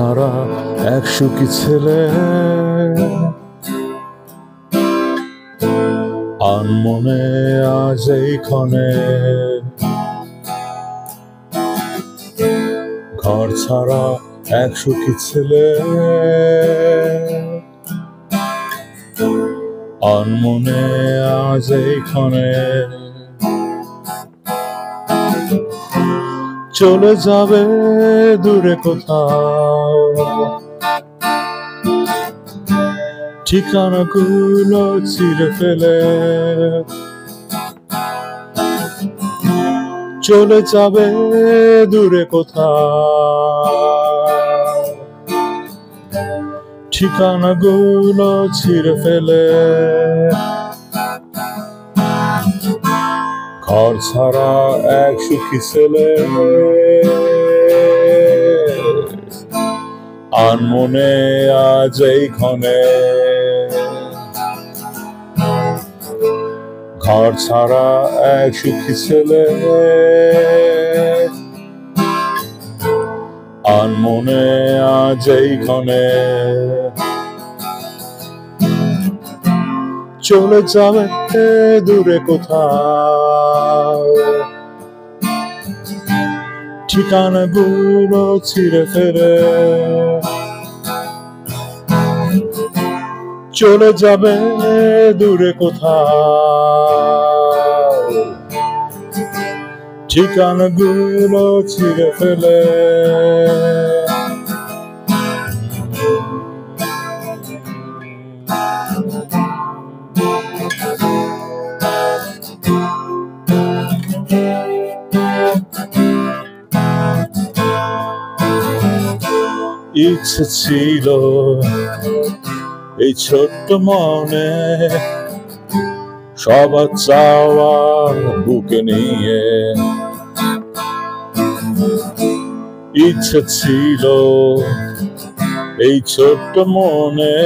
ছাড়া এক সুখী ছেলে আনমনে আজ এইখানে ঘর ছাড়া এক সুখী ছেলে আনমনে আজ এইখানে চলে যাবে দূরে কোথাও ঠিকানাগুলো ছিঁড়ে ফেলে চলে যাবে দূরে কোথাও ঠিকানাগুলো ছিঁড়ে ফেলে ঘর ছাড়া এক সুখী ছেলে আনমনে আজ এইখানে ঘর ছাড়া এক সুখী ছেলে আনমনে আজ এইখানে চলে যাবে দূরে কোথাও ঠিকানাগুলো ছিঁড়ে ফেলে চলে যাবে দূরে কোথাও ঠিকানাগুলো ছিঁড়ে ফেলে ইচ্ছে ছিল এই ছোট্ট মনে সবার চাওয়া বুকে নিয়ে ইচ্ছে ছিল এই ছোট্ট মনে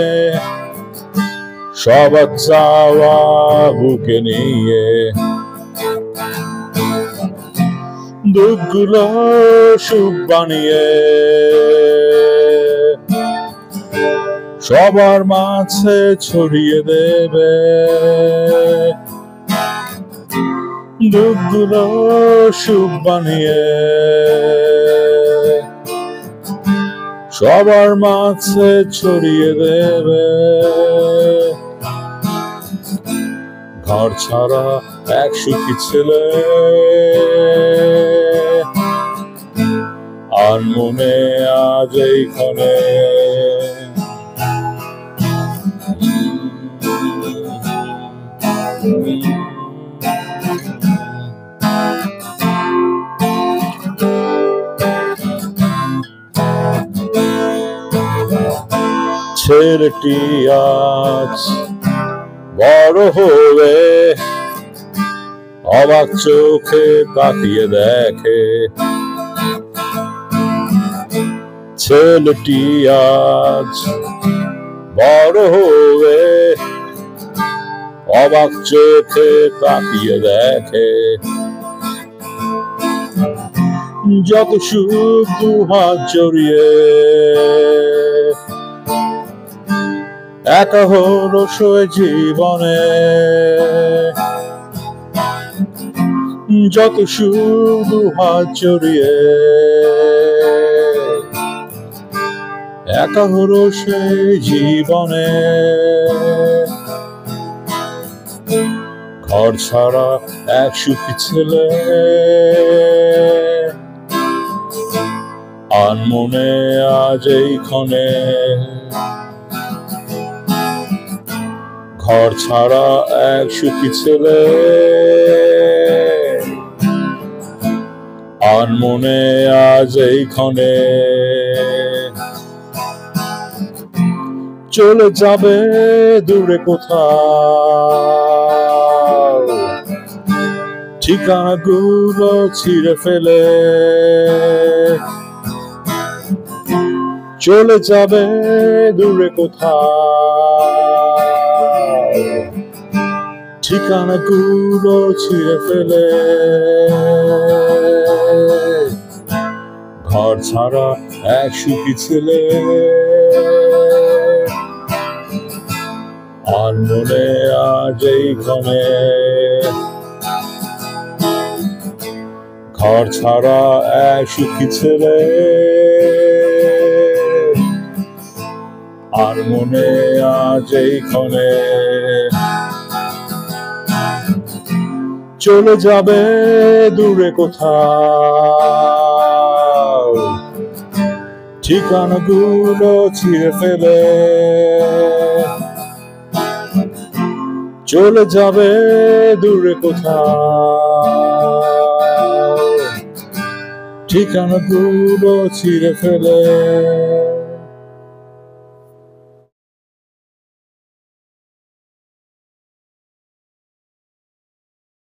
সবার চাওয়া বুকে নিয়ে দুঃখগুলো সুখ বানিয়ে সবার মাঝে ছড়িয়ে দেবে দুঃখগুলো সুখ বানিয়ে সবার মাঝে ছড়িয়ে দেবে ঘর ছাড়া এক সুখী ছেলে আনমনে আজ এইখানে ছেলেটি আজ বড় হবে অবাক চোখে তাকিয়ে দেখে ছেলেটি আজ বড় হবে অবাক চোখে তাকিয়ে দেখে যত সুখ দু হাত জড়িয়ে একা হলো সয়ে জীবনে যত সুখ দু হাত জড়িয়ে একা হলো সেই জীবনে ঘর ছাড়া এক সুখী ছেলে আনমনে আজ এইখানে ঘর ছাড়া এক সুখী ছেলে আনমনে আজ এইখানে চলে যাবে দূরে কোথাও ঠিকানাগুলো ছিঁড়ে ফেলে চলে যাবে দূরে কোথাও ঠিকানাগুলো ছিঁড়ে ফেলে ঘর ছাড়া এক সুখী ছেলে, আর মনে আজ এইখানে। ঘর ছাড়া এক সুখী ছেলে, আর মনে আজ এইখানে। চলে যাবে দূরে কোথাও, ঠিকানাগুলো ছিঁড়ে ফেলে। চলে যাবে দূরে কোথাও, ঠিকানাগুলো ছিঁড়ে ফেলে।